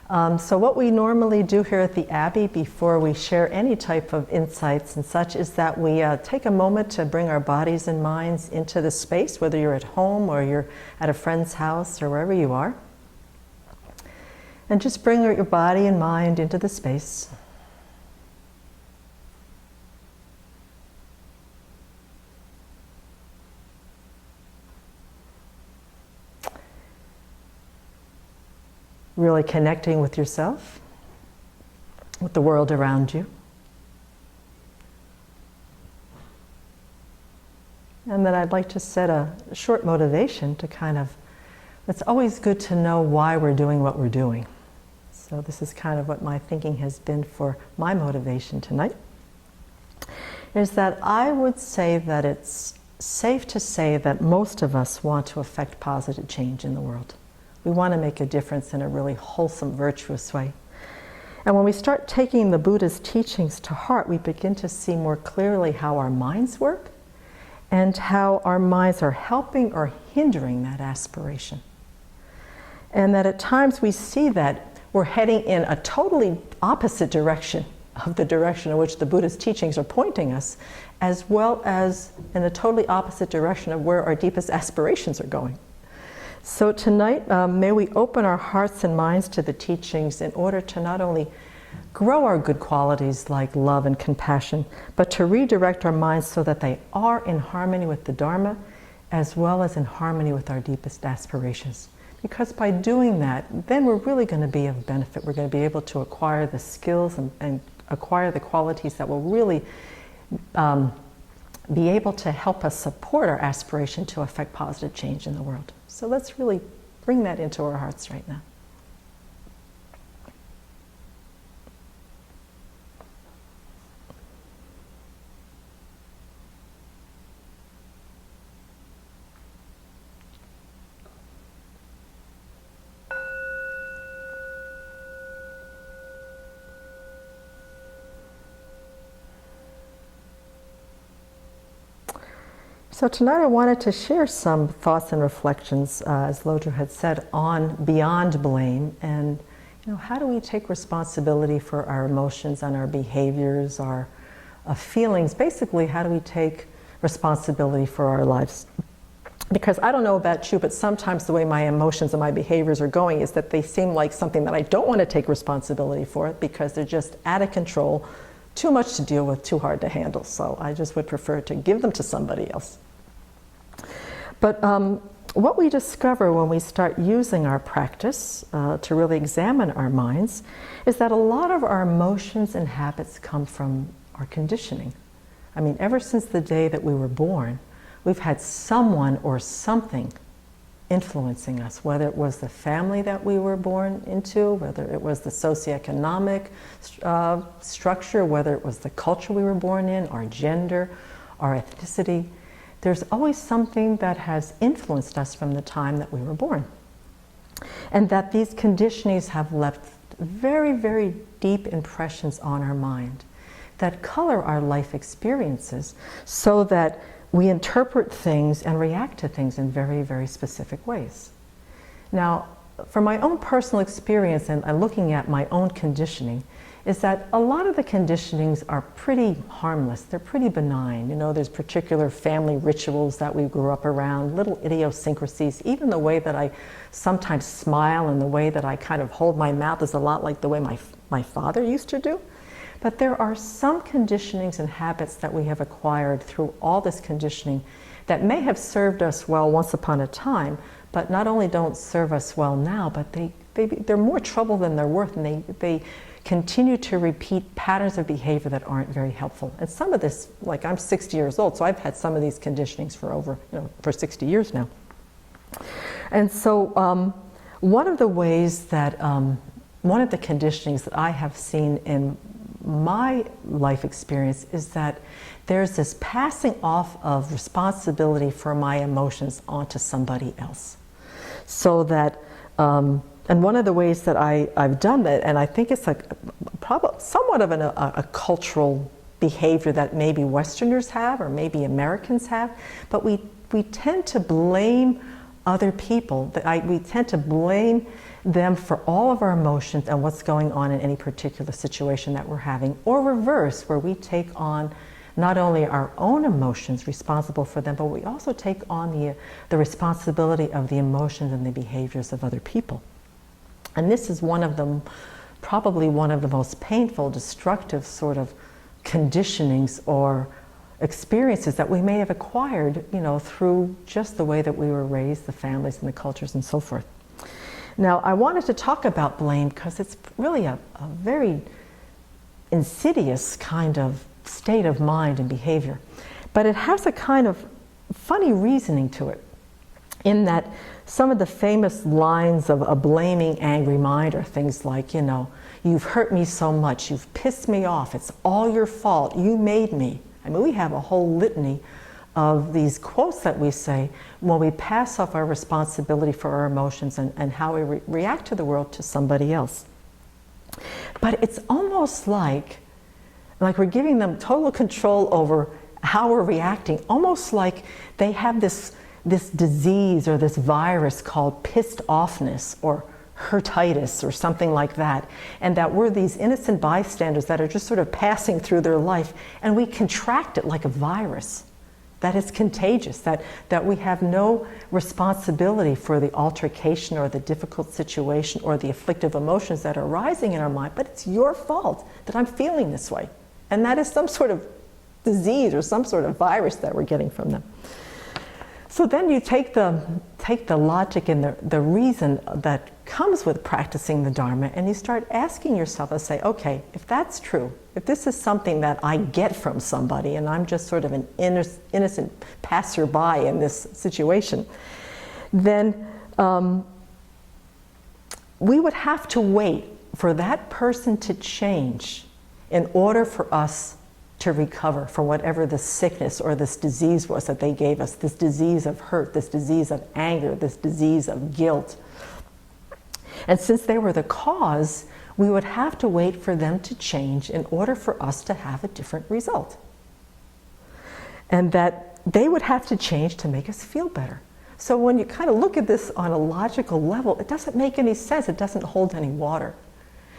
So what we normally do here at the Abbey before we share any type of insights and such is that we take a moment to bring our bodies and minds into the space, whether you're at home or you're at a friend's house or wherever you are. And just bring your body and mind into the space. Really connecting with yourself, with the world around you. And then I'd like to set a short motivation to it's always good to know why we're doing what we're doing. So this is kind of what my thinking has been for my motivation tonight, is that I would say that it's safe to say that most of us want to affect positive change in the world. We want to make a difference in a really wholesome, virtuous way. And when we start taking the Buddha's teachings to heart, we begin to see more clearly how our minds work and how our minds are helping or hindering that aspiration. And that at times we see that we're heading in a totally opposite direction of the direction in which the Buddha's teachings are pointing us, as well as in a totally opposite direction of where our deepest aspirations are going. So tonight, may we open our hearts and minds to the teachings in order to not only grow our good qualities like love and compassion, but to redirect our minds so that they are in harmony with the Dharma, as well as in harmony with our deepest aspirations. Because by doing that, then we're really going to be of benefit. We're going to be able to acquire the skills and acquire the qualities that will really be able to help us support our aspiration to affect positive change in the world. So let's really bring that into our hearts right now. So tonight I wanted to share some thoughts and reflections, as Lodro had said, on beyond blame and how do we take responsibility for our emotions and our behaviors, our feelings. Basically, how do we take responsibility for our lives? Because I don't know about you, but sometimes the way my emotions and my behaviors are going is that they seem like something that I don't want to take responsibility for because they're just out of control, too much to deal with, too hard to handle. So I just would prefer to give them to somebody else. But what we discover when we start using our practice to really examine our minds is that a lot of our emotions and habits come from our conditioning. I mean, ever since the day that we were born, we've had someone or something influencing us, whether it was the family that we were born into, whether it was the socioeconomic structure, whether it was the culture we were born in, our gender, our ethnicity. There's always something that has influenced us from the time that we were born. And that these conditionings have left very, very deep impressions on our mind that color our life experiences so that we interpret things and react to things in very, very specific ways. Now, from my own personal experience and looking at my own conditioning, is that a lot of the conditionings are pretty harmless. They're pretty benign. There's particular family rituals that we grew up around, little idiosyncrasies. Even the way that I sometimes smile and the way that I kind of hold my mouth is a lot like the way my father used to do. But there are some conditionings and habits that we have acquired through all this conditioning that may have served us well once upon a time, but not only don't serve us well now, but they're more trouble than they're worth, and they continue to repeat patterns of behavior that aren't very helpful. And some of this, like I'm 60 years old, so I've had some of these conditionings for 60 years now. And so one of the ways that, one of the conditionings that I have seen in my life experience is that there's this passing off of responsibility for my emotions onto somebody else. So that, and one of the ways that I've done that, and I think it's like somewhat of a cultural behavior that maybe Westerners have or maybe Americans have, but we tend to blame other people. We tend to blame them for all of our emotions and what's going on in any particular situation that we're having, or reverse, where we take on not only our own emotions, responsible for them, but we also take on the responsibility of the emotions and the behaviors of other people. And this is probably one of the most painful, destructive sort of conditionings or experiences that we may have acquired, through just the way that we were raised, the families and the cultures and so forth. Now, I wanted to talk about blame because it's really a very insidious kind of state of mind and behavior. But it has a kind of funny reasoning to it, in that some of the famous lines of a blaming, angry mind are things like, you've hurt me so much, you've pissed me off, it's all your fault, you made me. I mean, we have a whole litany of these quotes that we say when we pass off our responsibility for our emotions and how we react to the world to somebody else. But it's almost like we're giving them total control over how we're reacting, almost like they have this disease or this virus called pissed offness or hurtitis or something like that, and that we're these innocent bystanders that are just sort of passing through their life, and we contract it like a virus, that it's contagious, that we have no responsibility for the altercation or the difficult situation or the afflictive emotions that are rising in our mind, but it's your fault that I'm feeling this way. And that is some sort of disease or some sort of virus that we're getting from them. So then you take the logic and the reason that comes with practicing the Dharma, and you start asking yourself and say, okay, if that's true, if this is something that I get from somebody and I'm just sort of an innocent passerby in this situation, then we would have to wait for that person to change in order for us to recover from whatever the sickness or this disease was that they gave us, this disease of hurt, this disease of anger, this disease of guilt. And since they were the cause, we would have to wait for them to change in order for us to have a different result. And that they would have to change to make us feel better. So when you kind of look at this on a logical level, it doesn't make any sense, it doesn't hold any water.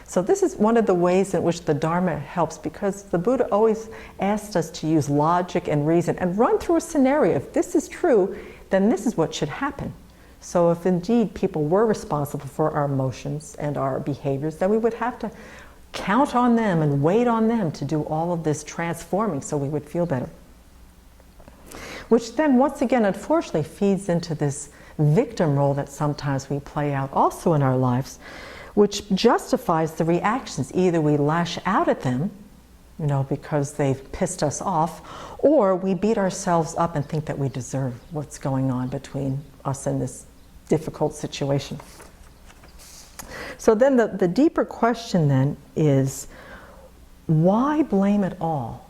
So this is one of the ways in which the Dharma helps, because the Buddha always asked us to use logic and reason and run through a scenario. If this is true, then this is what should happen. So if indeed people were responsible for our emotions and our behaviors, then we would have to count on them and wait on them to do all of this transforming so we would feel better. Which then, once again, unfortunately feeds into this victim role that sometimes we play out also in our lives, which justifies the reactions. Either we lash out at them, because they've pissed us off, or we beat ourselves up and think that we deserve what's going on between us and this difficult situation. So then the deeper question then is, why blame at all?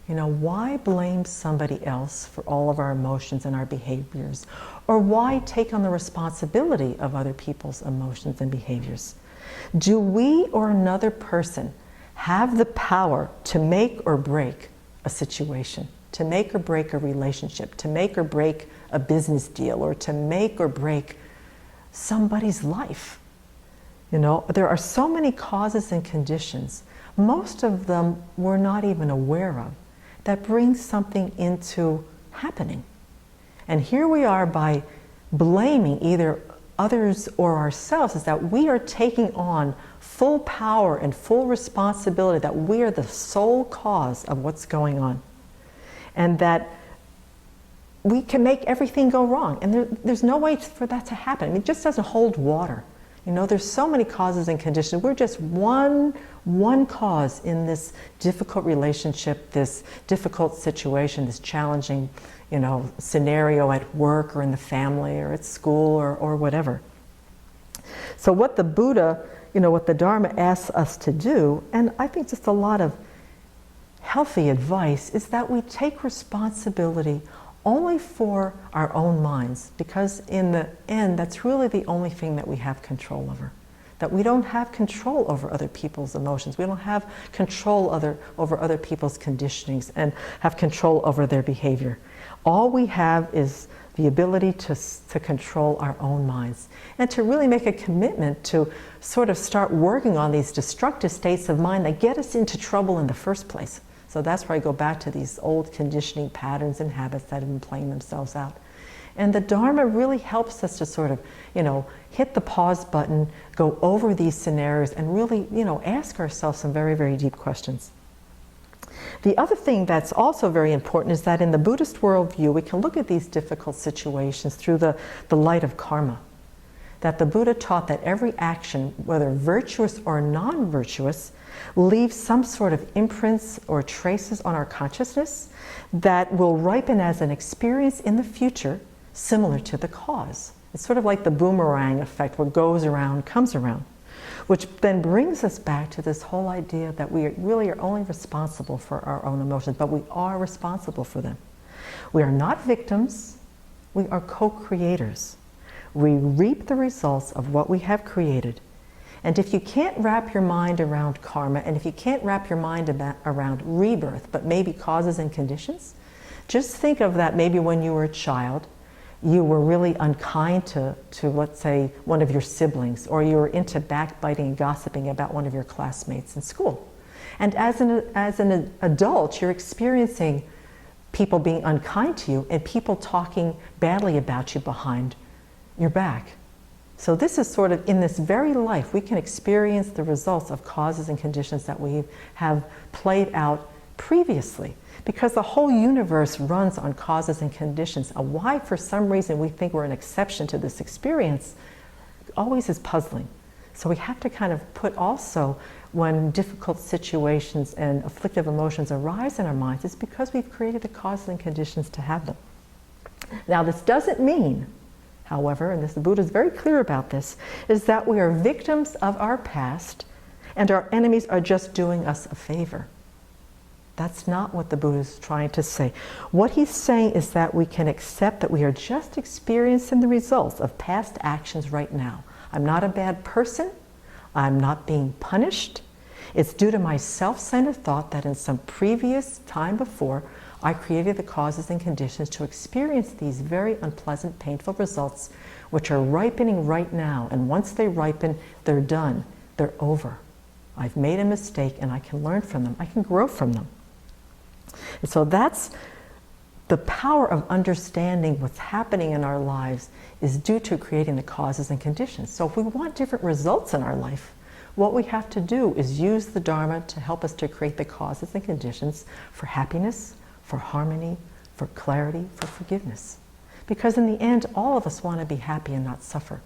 Why blame somebody else for all of our emotions and our behaviors? Or why take on the responsibility of other people's emotions and behaviors? Do we or another person have the power to make or break a situation, to make or break a relationship, to make or break a business deal, or to make or break somebody's life? There are so many causes and conditions, most of them we're not even aware of, that brings something into happening. And here we are, by blaming either others or ourselves, is that we are taking on full power and full responsibility, that we are the sole cause of what's going on, and that we can make everything go wrong. And there's no way for that to happen. I mean, it just doesn't hold water. There's so many causes and conditions. We're just one cause in this difficult relationship, this difficult situation, this challenging scenario at work or in the family or at school or whatever. So what the Buddha, what the Dharma asks us to do, and I think just a lot of healthy advice, is that we take responsibility only for our own minds, because in the end, that's really the only thing that we have control over. That we don't have control over other people's emotions. We don't have control over other people's conditionings and have control over their behavior. All we have is the ability to control our own minds, and to really make a commitment to sort of start working on these destructive states of mind that get us into trouble in the first place. So that's where I go back to these old conditioning patterns and habits that have been playing themselves out. And the Dharma really helps us to sort of, hit the pause button, go over these scenarios, and really, ask ourselves some very, very deep questions. The other thing that's also very important is that in the Buddhist worldview, we can look at these difficult situations through the light of karma. That the Buddha taught that every action, whether virtuous or non-virtuous, leaves some sort of imprints or traces on our consciousness that will ripen as an experience in the future similar to the cause. It's sort of like the boomerang effect, what goes around comes around, which then brings us back to this whole idea that we really are only responsible for our own emotions, but we are responsible for them. We are not victims, we are co-creators. We reap the results of what we have created. And if you can't wrap your mind around karma, and if you can't wrap your mind around rebirth, but maybe causes and conditions, just think of that maybe when you were a child, you were really unkind to let's say, one of your siblings, or you were into backbiting and gossiping about one of your classmates in school. And as an adult, you're experiencing people being unkind to you and people talking badly about you behind your back. So this is sort of, in this very life, we can experience the results of causes and conditions that we have played out previously. Because the whole universe runs on causes and conditions. Why, for some reason, we think we're an exception to this experience always is puzzling. So we have to kind of put also, when difficult situations and afflictive emotions arise in our minds, it's because we've created the causes and conditions to have them. Now, this doesn't mean, however, and the Buddha is very clear about this, is that we are victims of our past and our enemies are just doing us a favor. That's not what the Buddha is trying to say. What he's saying is that we can accept that we are just experiencing the results of past actions right now. I'm not a bad person. I'm not being punished. It's due to my self-centered thought that in some previous time before, I created the causes and conditions to experience these very unpleasant, painful results, which are ripening right now. And once they ripen, they're done. They're over. I've made a mistake and I can learn from them. I can grow from them. And so that's the power of understanding what's happening in our lives is due to creating the causes and conditions. So if we want different results in our life, what we have to do is use the Dharma to help us to create the causes and conditions for happiness, for harmony, for clarity, for forgiveness. Because in the end, all of us want to be happy and not suffer.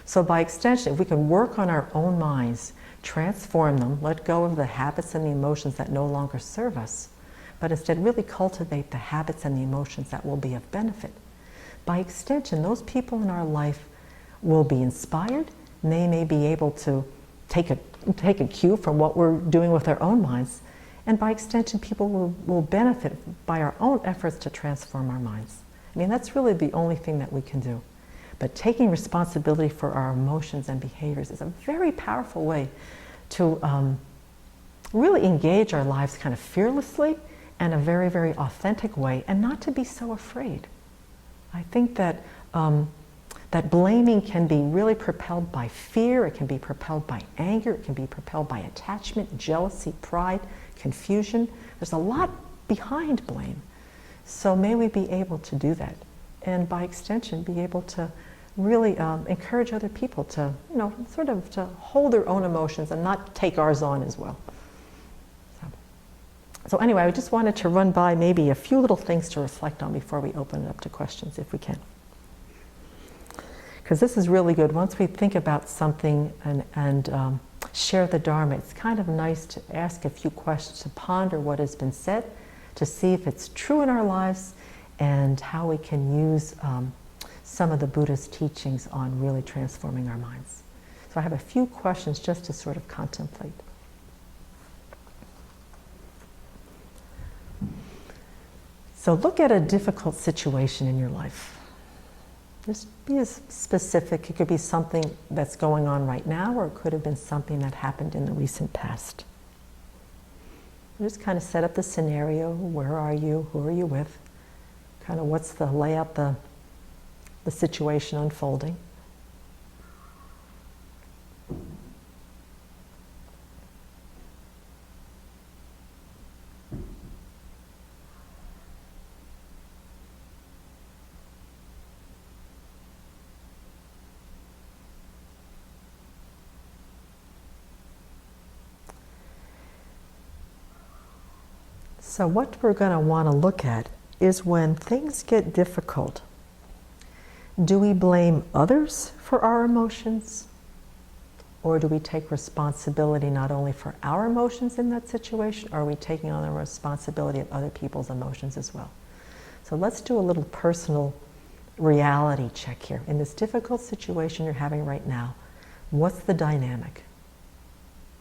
So by extension, if we can work on our own minds, transform them, let go of the habits and the emotions that no longer serve us, but instead really cultivate the habits and the emotions that will be of benefit. By extension, those people in our life will be inspired, and they may be able to take a cue from what we're doing with our own minds, and by extension, people will benefit by our own efforts to transform our minds. I mean, that's really the only thing that we can do. But taking responsibility for our emotions and behaviors is a very powerful way to really engage our lives kind of fearlessly in a very, very authentic way, and not to be so afraid. I think that that blaming can be really propelled by fear, it can be propelled by anger, it can be propelled by attachment, jealousy, pride, confusion. There's a lot behind blame. So may we be able to do that, and by extension be able to really encourage other people to, sort of to hold their own emotions and not take ours on as well. So anyway, I just wanted to run by maybe a few little things to reflect on before we open it up to questions, if we can. Because this is really good. Once we think about something and share the Dharma, it's kind of nice to ask a few questions, to ponder what has been said, to see if it's true in our lives, and how we can use some of the Buddha's teachings on really transforming our minds. So I have a few questions just to sort of contemplate. So look at a difficult situation in your life. Just be as specific. It could be something that's going on right now, or it could have been something that happened in the recent past. Just kind of set up the scenario. Where are you? Who are you with? Kind of what's the layout, the the situation unfolding. So what we're going to want to look at is when things get difficult, do we blame others for our emotions? Or do we take responsibility not only for our emotions in that situation, or are we taking on the responsibility of other people's emotions as well? So let's do a little personal reality check here. In this difficult situation you're having right now, what's the dynamic?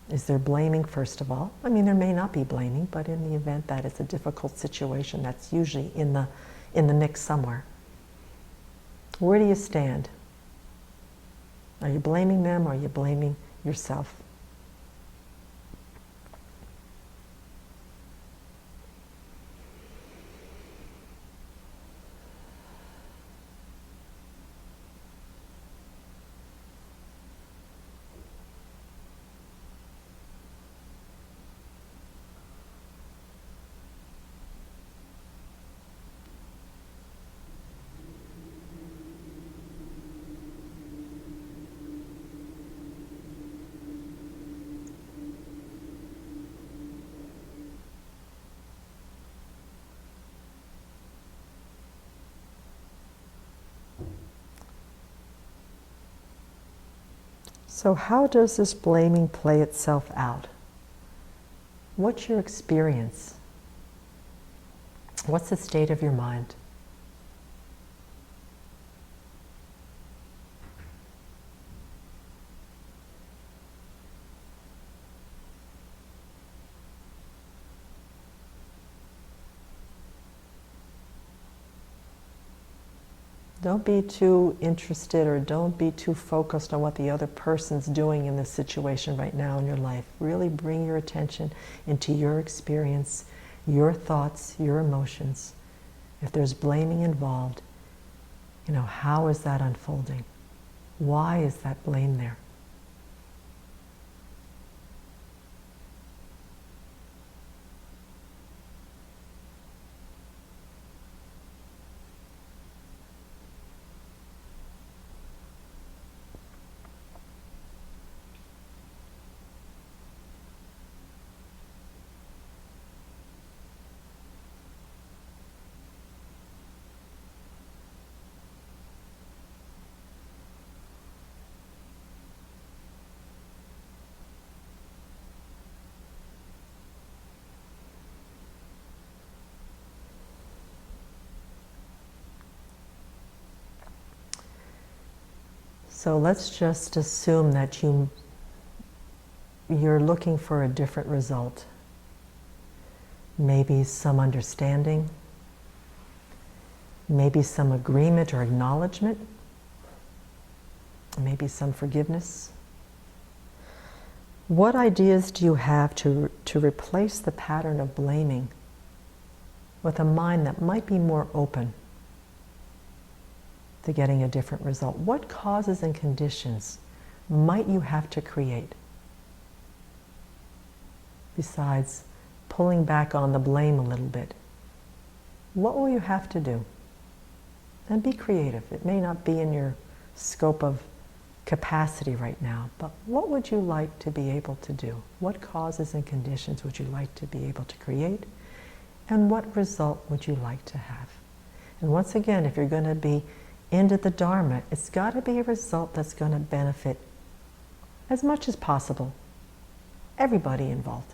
Is there blaming, first of all? I mean, there may not be blaming, but in the event that it's a difficult situation, that's usually in the mix somewhere. Where do you stand? Are you blaming them, or are you blaming yourself? So how does this blaming play itself out? What's your experience? What's the state of your mind? Don't be too interested, or don't be too focused on what the other person's doing in this situation right now in your life. Really bring your attention into your experience, your thoughts, your emotions. If there's blaming involved, how is that unfolding? Why is that blame there? So let's just assume that you're looking for a different result. Maybe some understanding, maybe some agreement or acknowledgement, maybe some forgiveness. What ideas do you have to replace the pattern of blaming with a mind that might be more open to getting a different result? What causes and conditions might you have to create besides pulling back on the blame a little bit? What will you have to do? And be creative. It may not be in your scope of capacity right now, but what would you like to be able to do? What causes and conditions would you like to be able to create? And what result would you like to have? And once again, if you're going to be into the Dharma, it's got to be a result that's going to benefit as much as possible everybody involved.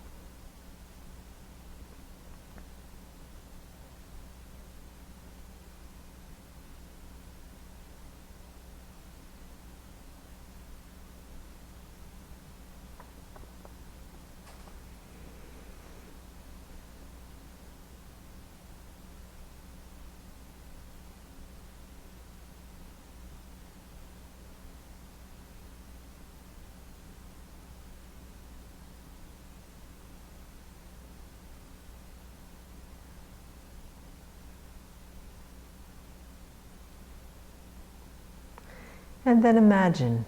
And then imagine,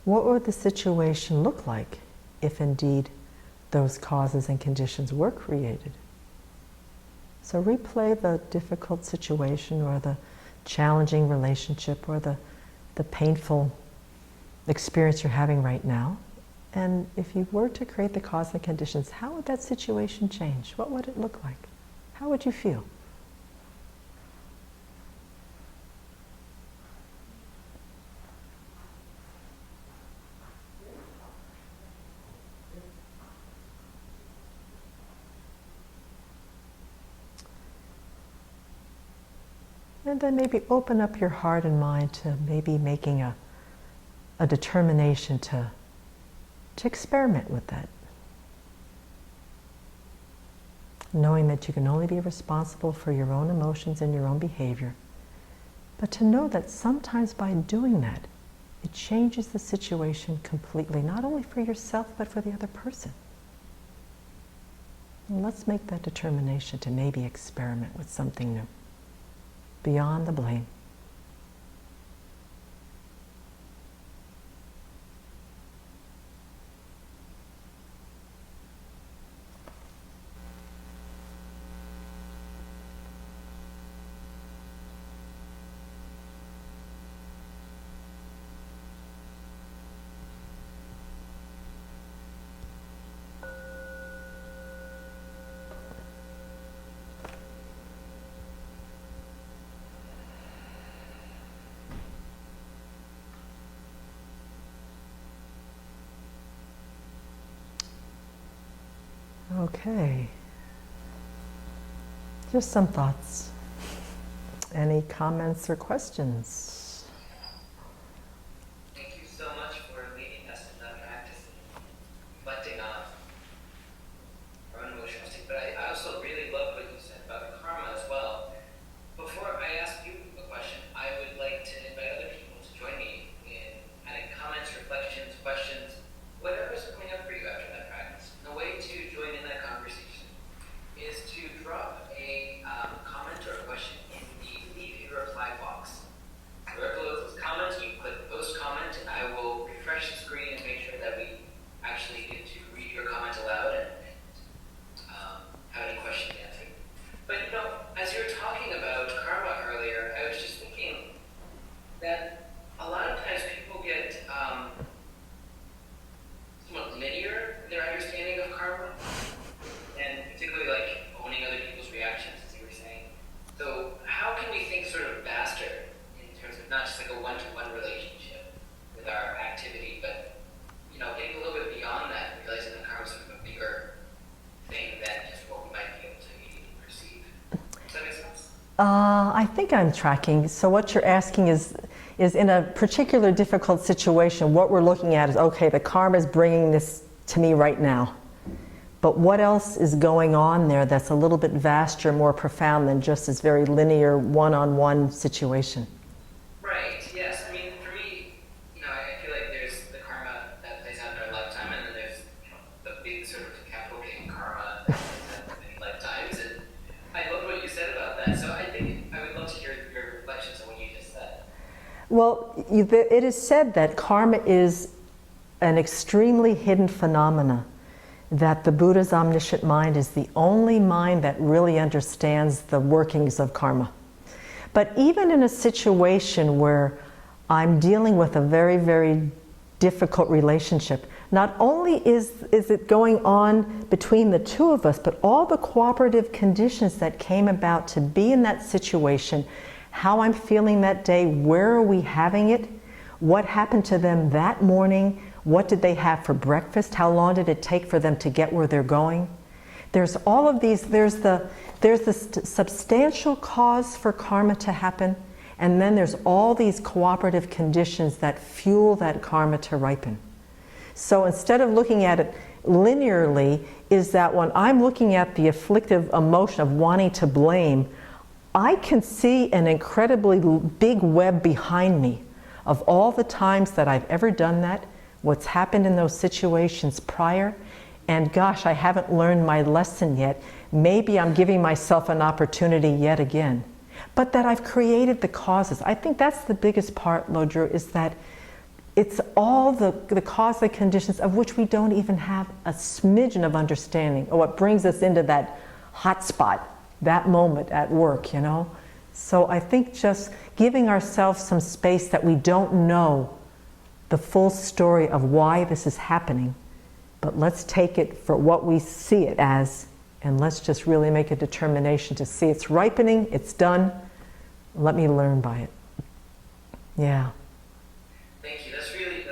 what would the situation look like if indeed those causes and conditions were created? So replay the difficult situation or the challenging relationship or the painful experience you're having right now. And if you were to create the cause and conditions, how would that situation change? What would it look like? How would you feel? And then maybe open up your heart and mind to maybe making a determination to experiment with that. Knowing that you can only be responsible for your own emotions and your own behavior. But to know that sometimes by doing that, it changes the situation completely, not only for yourself, but for the other person. And let's make that determination to maybe experiment with something new, beyond the blame. Okay, just some thoughts. Any comments or questions? Thank you so much for leading us in that practice and reflecting on our own emotional state. But I also really love what you said about karma as well. Before I ask you a question, I would like to invite other people to join me in adding comments, reflections, questions, whatever's coming up for you after that practice. And the way to join in that conversation is to drop a comment or a question in the leave a reply box. Where below those comments, you click post comment, and I will refresh the screen and make sure that we actually get to read your comment aloud and have any questions answered. But you know, as you were talking about karma earlier, I was just thinking that a lot of times people get somewhat linear in their understanding of karma, and particularly like owning other people's reactions, as you were saying. So how can we think sort of faster in terms of not just like a one-to-one relationship with our activity, but you know, getting a little bit beyond that, realizing that karma is sort of a bigger thing than just what we might be able to immediately perceive. Does that make sense? I think I'm tracking. So what you're asking is in a particular difficult situation, what we're looking at is, okay, the karma is bringing this to me right now. But what else is going on there that's a little bit vaster, more profound than just this very linear one-on-one situation? Right, yes. I mean, for me, you know, I feel like there's the karma that plays out in our lifetime, and then there's, you know, the big sort of capital K karma that plays out in many lifetimes. And I love what you said about that. So I think I would love to hear your reflections on what you just said. Well, it is said that karma is an extremely hidden phenomena, that the Buddha's omniscient mind is the only mind that really understands the workings of karma. But even in a situation where I'm dealing with a very, very difficult relationship, not only is it going on between the two of us, but all the cooperative conditions that came about to be in that situation, how I'm feeling that day, where are we having it, what happened to them that morning, what did they have for breakfast, how long did it take for them to get where they're going. There's all of these, there's the substantial cause for karma to happen, and then there's all these cooperative conditions that fuel that karma to ripen. So instead of looking at it linearly, is that when I'm looking at the afflictive emotion of wanting to blame, I can see an incredibly big web behind me of all the times that I've ever done that, what's happened in those situations prior, and gosh, I haven't learned my lesson yet. Maybe I'm giving myself an opportunity yet again. but that I've created the causes. I think that's the biggest part, Lodru, is that it's all the cause, the conditions of which we don't even have a smidgen of understanding, or what brings us into that hot spot, that moment at work, you know? So I think just giving ourselves some space that we don't know the full story of why this is happening, but let's take it for what we see it as, and let's just really make a determination to see it's ripening, it's done, let me learn by it. Yeah. Thank you. That's really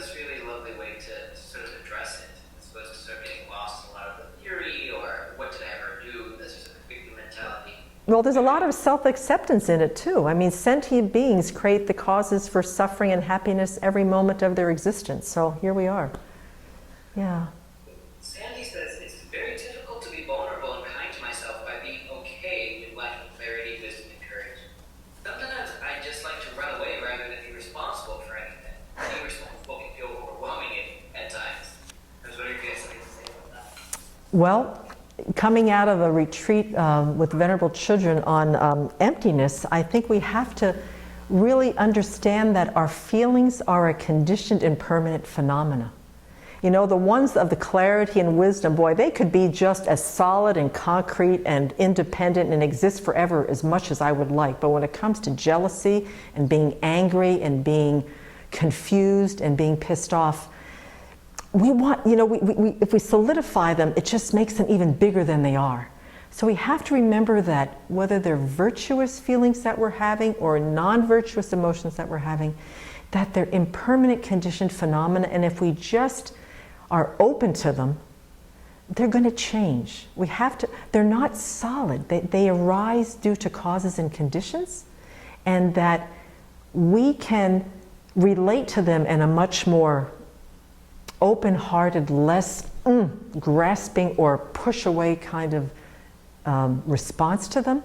a lovely way to sort of address it, as opposed to sort of getting lost in a lot of the theory or what did I ever do. That's just a victim mentality. Well, there's a lot of self-acceptance in it too. I mean, sentient beings create the causes for suffering and happiness every moment of their existence. So here we are. Yeah. Sandy says it's very difficult to be vulnerable and kind to myself by being okay with lacking clarity, wisdom, and courage. Sometimes I just like to run away rather than be responsible for anything. Being responsible can feel overwhelming at times. I was wondering if you had something to say about that. Well, coming out of a retreat with venerable children on emptiness, I think we have to really understand that our feelings are a conditioned and permanent phenomena. You know, the ones of the clarity and wisdom, boy, they could be just as solid and concrete and independent and exist forever as much as I would like. But when it comes to jealousy and being angry and being confused and being pissed off, we want, you know, if we solidify them, it just makes them even bigger than they are. So we have to remember that whether they're virtuous feelings that we're having or non-virtuous emotions that we're having, that they're impermanent conditioned phenomena, and if we just are open to them, they're going to change. We have to, they're not solid. They arise due to causes and conditions, and that we can relate to them in a much more open-hearted, less grasping or push away kind of response to them.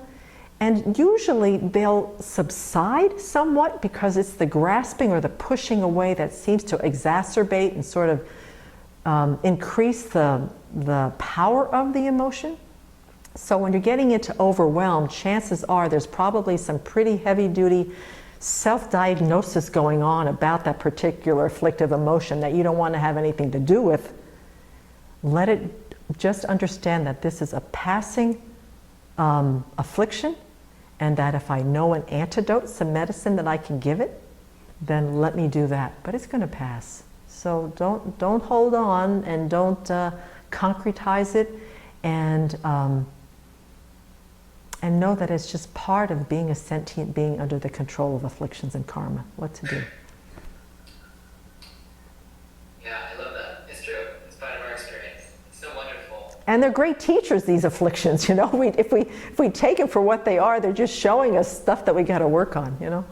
And usually they'll subside somewhat because it's the grasping or the pushing away that seems to exacerbate and sort of increase the power of the emotion. So when you're getting into overwhelm, chances are there's probably some pretty heavy-duty self-diagnosis going on about that particular afflictive emotion that you don't want to have anything to do with. Let it, just understand that this is a passing affliction, and that if I know an antidote, some medicine that I can give it, then let me do that. But it's going to pass. So don't hold on and don't concretize it, and know that it's just part of being a sentient being under the control of afflictions and karma. What to do. Yeah, I love that. It's true. It's part of our experience. It's so wonderful. And they're great teachers, these afflictions. You know, if we take them for what they are, they're just showing us stuff that we got to work on. You know.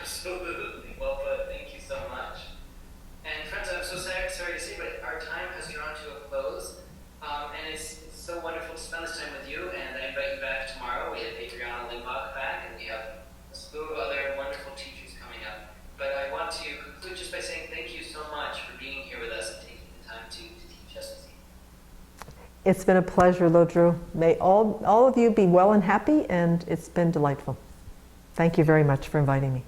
Absolutely. Well put. Thank you so much. And friends, I'm so sorry to say, but our time has drawn to a close. And it's so wonderful to spend this time with you. And I invite you back tomorrow. We have Adriana Limbach back, and we have a slew of other wonderful teachers coming up. But I want to conclude just by saying thank you so much for being here with us and taking the time to teach us this evening. It's been a pleasure, Lodru. May all of you be well and happy, and it's been delightful. Thank you very much for inviting me.